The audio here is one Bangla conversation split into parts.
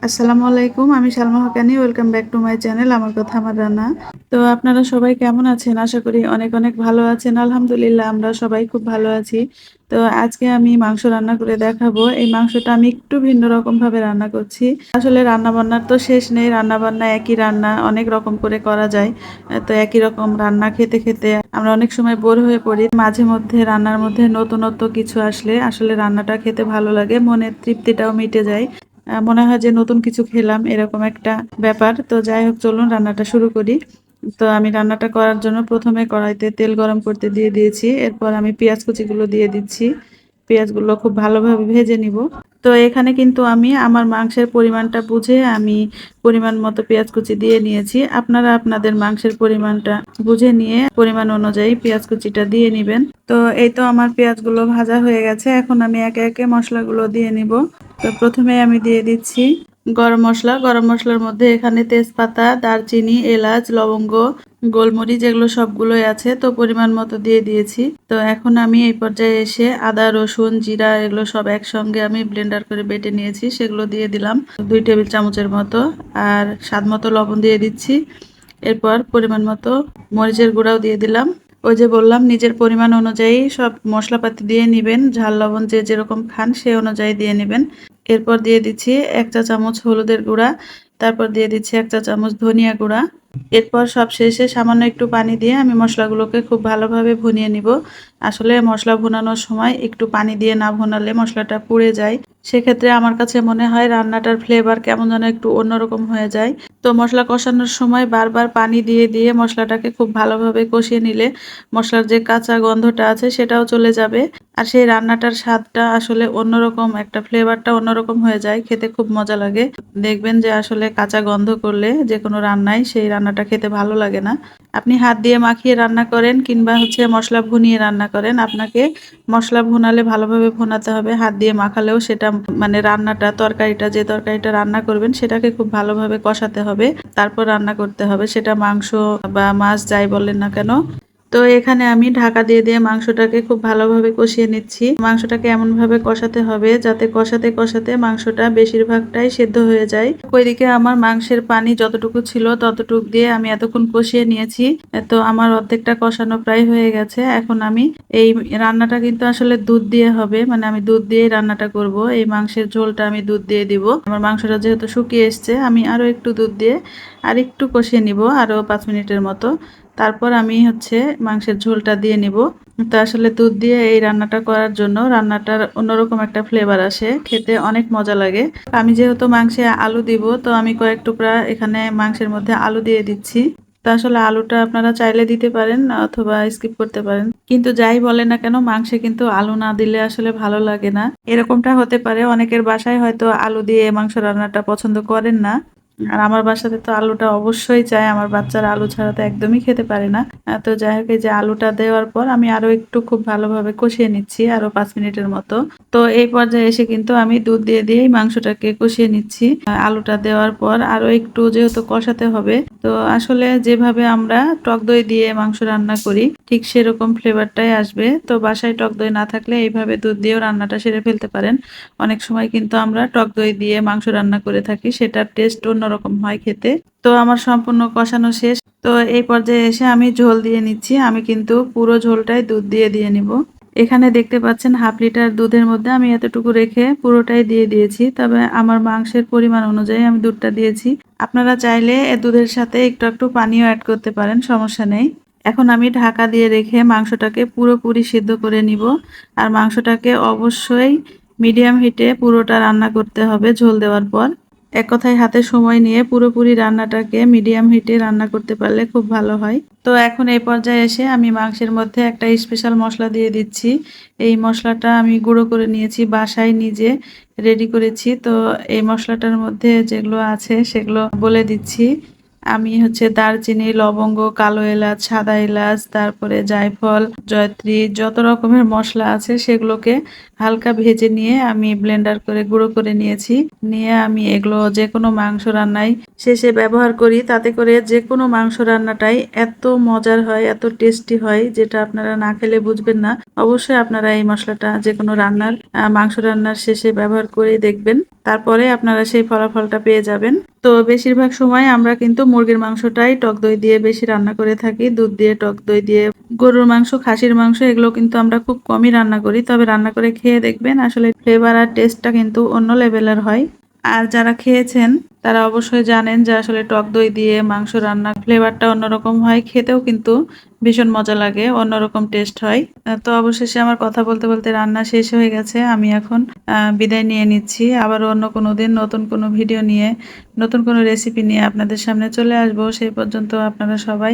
আসসালামু আলাইকুম। আমি সালমা হকানি। Welcome back to my channel আমার কথা আমার রান্না। তো আপনারা সবাই কেমন আছেন? আশা করি অনেক, অনেক ভালো আছেন। আলহামদুলিল্লাহ আমরা সবাই খুব ভালো আছি। তো আজকে আমি মাংস রান্না করে দেখাবো। এই মাংসটা আমি একটু ভিন্ন রকমভাবে রান্না করছি। আসলে রান্না-বান্নার তো শেষ নেই। রান্না-বান্না একই রান্না অনেক রকম করে করা যায়। তো একই রকম রান্না খেতে, খেতে আমরা অনেক সময় বোর হয়ে পড়ি। মাঝে মধ্যে রান্নার মধ্যে নতুনত্ব কিছু আসলে আসলে রান্নাটা খেতে ভালো লাগে। মনের তৃপ্তিটাও মিটে যায়। মনে হয় যে নতুন কিছু খেলাম এরকম একটা ব্যাপার। তো যাই হোক চলুন রান্নাটা শুরু করি। তো আমি রান্নাটা করার জন্য প্রথমে কড়াইতে তেল গরম করতে দিয়ে দিয়েছি। এরপর আমি পেঁয়াজ কুচিগুলো দিয়ে দিচ্ছি। পেঁয়াজগুলো খুব ভালোভাবে ভেজে নিব। তো এখানে কিন্তু আমি আমার মাংসের পরিমাণটা বুঝে আমি পরিমাণ মতো পেঁয়াজ কুচি দিয়ে নিয়েছি। আপনারা আপনাদের মাংসের পরিমাণটা বুঝে নিয়ে পরিমাণ অনুযায়ী পেঁয়াজ কুচিটা দিয়ে নিবেন। তো এই তো আমার পেঁয়াজগুলো ভাজা হয়ে গেছে। এখন আমি একে একে মশলাগুলো দিয়ে নিব। তো প্রথমে আমি দিয়ে দিচ্ছি গরম মশলা। গরম মশলার মধ্যে এখানে তেজপাতা, দারচিনি, এলাচ, লবঙ্গ, গোলমরিচ এগুলো সবগুলোই আছে। তো পরিমাণ মতো দিয়ে দিয়েছি। তো এখন আমি এই পর্যায়ে এসে আদা, রসুন, জিরা এগুলো সব একসঙ্গে আমি ব্লেন্ডার করে বেটে নিয়েছি। সেগুলো দিয়ে দিলাম 2 টেবিল চামচের মতো। আর স্বাদ মতো লবণ দিয়ে দিচ্ছি। এরপর পরিমাণ মতো মরিচের গুঁড়াও দিয়ে দিলাম। ওই যে বললাম নিজের পরিমাণ অনুযায়ী সব মশলাপাতি দিয়ে নিবেন। ঝাল লবণ যে যেরকম খান সে অনুযায়ী দিয়ে নেবেন। এরপর দিয়ে দিচ্ছি 1 চা চামচ হলুদের গুঁড়া, তারপর দিয়ে দিচ্ছি 1 চা চামচ ধনিয়া গুঁড়া। এরপর সবশেষে সামান্য একটু পানি দিয়ে আমি মশলাগুলোকে খুব ভালোভাবে ভুনিয়ে নিব। আসলে মশলা ভুনানোর সময় একটু পানি দিয়ে না ভুনালে মশলাটা পুড়ে যায়। সেক্ষেত্রে আমার কাছে মনে হয় রান্নাটার ফ্লেভার কেমন যেন একটু অন্যরকম হয়ে যায়। তো মশলা কষানোর সময় বারবার পানি দিয়ে দিয়ে মশলাটাকে খুব ভালোভাবে কষিয়ে নিলে মশলার যে কাঁচা গন্ধটা আছে সেটাও চলে যাবে। আর সেই রান্নাটার স্বাদটা আসলে অন্যরকম, একটা ফ্লেভারটা অন্যরকম হয়ে যায়। খেতে খুব মজা লাগে। দেখবেন যে আসলে কাঁচা গন্ধ করলে যেকোনো রান্নায় সেই রান্নাটা খেতে ভালো লাগে না। আপনি হাত দিয়ে মাখিয়ে রান্না করেন কিংবা মশলা ভুনিয়ে রান্না করেন, আপনাকে মশলা ভুনালে ভালোভাবে ভুনাতে হবে। হাত দিয়ে মাখালেও সেটা মানে রান্নাটা তরকারিটা যে তরকারিটা রান্না করবেন সেটাকে খুব ভালোভাবে কষাতে হবে। তারপর রান্না করতে হবে। সেটা মাংস বা মাছ যাই বলেন না কেন। তো এখানে আমি ঢাকা দিয়ে দিয়ে মাংসটাকে খুব ভালোভাবে কষিয়ে নিচ্ছি। মাংসটাকে এমনভাবে কষাতে হবে যাতে কষাতে কষাতে মাংসটা বেশিরভাগটাই সেদ্ধ হয়ে যায়। ওইদিকে আমার মাংসের পানি যতটুকু ছিল ততটুকু দিয়ে আমি এতক্ষণ কষিয়ে নিয়েছি। তো আমার অর্ধেকটা কষানো প্রায় হয়ে গেছে। এখন আমি এই রান্নাটা কিন্তু আসলে দুধ দিয়ে হবে, মানে আমি দুধ দিয়েই রান্নাটা করব। এই মাংসের ঝোলটা আমি দুধ দিয়ে দিব। আমার মাংসটা যেহেতু শুকিয়ে এসছে আমি আরো একটু দুধ দিয়ে আর একটু কষিয়ে নিব আরো 5 মিনিটের মতো। তারপর আমি মাংসের ঝোলটা দিয়ে নিব। তো আসলে দুধ দিয়ে এই রান্নাটা করার জন্য রান্নাটার অন্যরকম একটা ফ্লেভার আসে, খেতে অনেক মজা লাগে। আমি যেহেতু মাংসে আলু দিব তো আমি কয়েক টুকরা এখানে মাংসের মধ্যে আলু দিয়ে দিচ্ছি। তো আসলে আলুটা আপনারা চাইলে দিতে পারেন অথবা স্কিপ করতে পারেন, কিন্তু যাই বলেন না কেন মাংসে কিন্তু আলু না দিলে আসলে ভালো লাগে না। এরকমটা হতে পারে অনেকের বাসায় হয়তো আলু দিয়ে মাংস রান্নাটা পছন্দ করেন না। আর আমার বাসাতে তো আলুটা অবশ্যই চাই। আমার বাচ্চারা আলু ছাড়া তো একদমই খেতে পারে না। তো যাই হোক এই যে আলুটা দেওয়ার পর আমি আরো একটু খুব ভালোভাবে কষিয়ে নিচ্ছি আরো 5 মিনিটের মতো। তো এই পর্যায়ে এসে কিন্তু আমি দুধ দিয়ে দিয়েই মাংসটাকে কষিয়ে নিচ্ছি। আলুটা দেওয়ার পর আরো একটু যেহেতু কষাতে হবে, তো আসলে যেভাবে আমরা টক দই দিয়ে মাংস রান্না করি ঠিক সেরকম ফ্লেভারটাই আসবে। তো বাসায় টক দই না থাকলে এইভাবে দুধ দিয়েও রান্নাটা সেরে ফেলতে পারেন। অনেক সময় কিন্তু আমরা টক দই দিয়ে মাংস রান্না করে থাকি, সেটার টেস্ট অন্যরকম হয় খেতে। তো আমার সম্পূর্ণ কষানো শেষ। তো এই পর্যায়ে এসে আমি ঝোল দিয়ে নিচ্ছি। আমি কিন্তু পুরো ঝোলটাই দুধ দিয়ে দিয়ে নিব। এখানে দেখতে পাচ্ছেন হাফ লিটার দুধের মধ্যে আমি এতটুকু রেখে পুরোটাই দিয়ে দিয়েছি। তবে আমার মাংসের পরিমাণ অনুযায়ী আমি দুধটা দিয়েছি। আপনারা চাইলে দুধের সাথে একটু একটু পানিও অ্যাড করতে পারেন, সমস্যা নেই। এখন আমি ঢাকা দিয়ে রেখে মাংসটাকে পুরোপুরি সিদ্ধ করে নিব। আর মাংসটাকে অবশ্যই মিডিয়াম হিটে পুরোটা রান্না করতে হবে ঝোল দেওয়ার পর। এক কথায় হাতে সময় নিয়ে পুরোপুরি রান্নাটাকে মিডিয়াম হিটে রান্না করতে পারলে খুব ভালো হয়। তো এখন এই পর্যায়ে এসে আমি মাংসের মধ্যে একটা স্পেশাল মশলা দিয়ে দিচ্ছি। এই মশলাটা আমি গুঁড়ো করে নিয়েছি, বাসায় নিজে রেডি করেছি। তো এই মশলাটার মধ্যে যেগুলো আছে সেগুলো বলে দিচ্ছি। আমি হচ্ছে দারচিনি, লবঙ্গ, কালো এলাচ, সাদা এলাচ, তারপরে জায়ফল, জয়ত্রী যত রকমের মসলা আছে সেগুলোকে হালকা ভেজে নিয়ে আমি ব্লেন্ডার করে গুঁড়ো করে নিয়েছি। নিয়ে আমি এগুলো যেকোনো মাংস রান্নায় শেষে ব্যবহার করি। তাতে করে যেকোনো মাংস রান্নাটাই এত মজার হয়, এত টেস্টি হয় যেটা আপনারা না খেলে বুঝবেন না। অবশ্যই আপনারা এই মসলাটা যেকোনো রান্নার মাংস রান্নার শেষে ব্যবহার করে দেখবেন। তারপরে আপনারা সেই ফলাফলটা পেয়ে যাবেন। তো বেশিরভাগ সময় আমরা কিন্তু মুরগির মাংসটাই টক দই দিয়ে বেশি রান্না করে থাকি। দুধ দিয়ে, টক দই দিয়ে। গরুর মাংস, খাসির মাংস এগুলো কিন্তু আমরা খুব কমই রান্না করি। তবে রান্না করে খেয়ে দেখবেন আসলে ফ্লেভার আর টেস্টটা কিন্তু অন্য লেভেলের হয়। আর যারা খেয়েছেন তারা অবশ্যই জানেন যে আসলে টক দই দিয়ে মাংস রান্না ফ্লেভারটা অন্যরকম হয়, খেতেও কিন্তু ভীষণ মজা লাগে, অন্যরকম টেস্ট হয়। তো অবশেষে আমার কথা বলতে বলতে রান্না শেষ হয়ে গেছে। আমি এখন বিদায় নিয়ে নিচ্ছি। আবার অন্য কোনো দিন নতুন কোনো ভিডিও নিয়ে, নতুন কোনো রেসিপি নিয়ে আপনাদের সামনে চলে আসবো। সেই পর্যন্ত আপনারা সবাই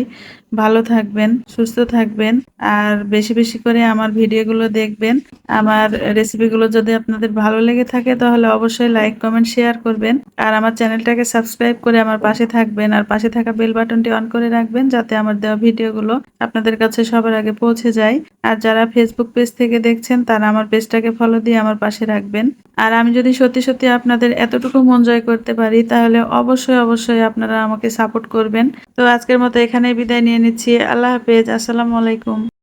ভালো থাকবেন, সুস্থ থাকবেন আর বেশি বেশি করে আমার ভিডিওগুলো দেখবেন। আমার রেসিপিগুলো যদি আপনাদের ভালো লেগে থাকে তাহলে অবশ্যই লাইক, কমেন্ট, শেয়ার করবেন। আর আমার চ্যানেলটাকে সাবস্ক্রাইব করে আমার পাশে থাকবেন আর পাশে থাকা বেল বাটনটি অন করে রাখবেন যাতে আমার দেওয়া ভিডিওগুলো আপনাদের কাছে সবার আগে পৌঁছে যায়। আর যারা ফেসবুক পেজ থেকে দেখছেন তারা আমার পেজটাকে ফলো দিয়ে আমার পাশে রাখবেন। আর আমি যদি সত্যি সত্যি আপনাদের এতটুকু মন জয় করতে পারি তাহলে অবশ্যই অবশ্যই আপনারা আমাকে সাপোর্ট করবেন। তো আজকের মতো এখানেই বিদায় নিয়ে নিচ্ছি। আল্লাহ হাফেজ। আসসালামু আলাইকুম।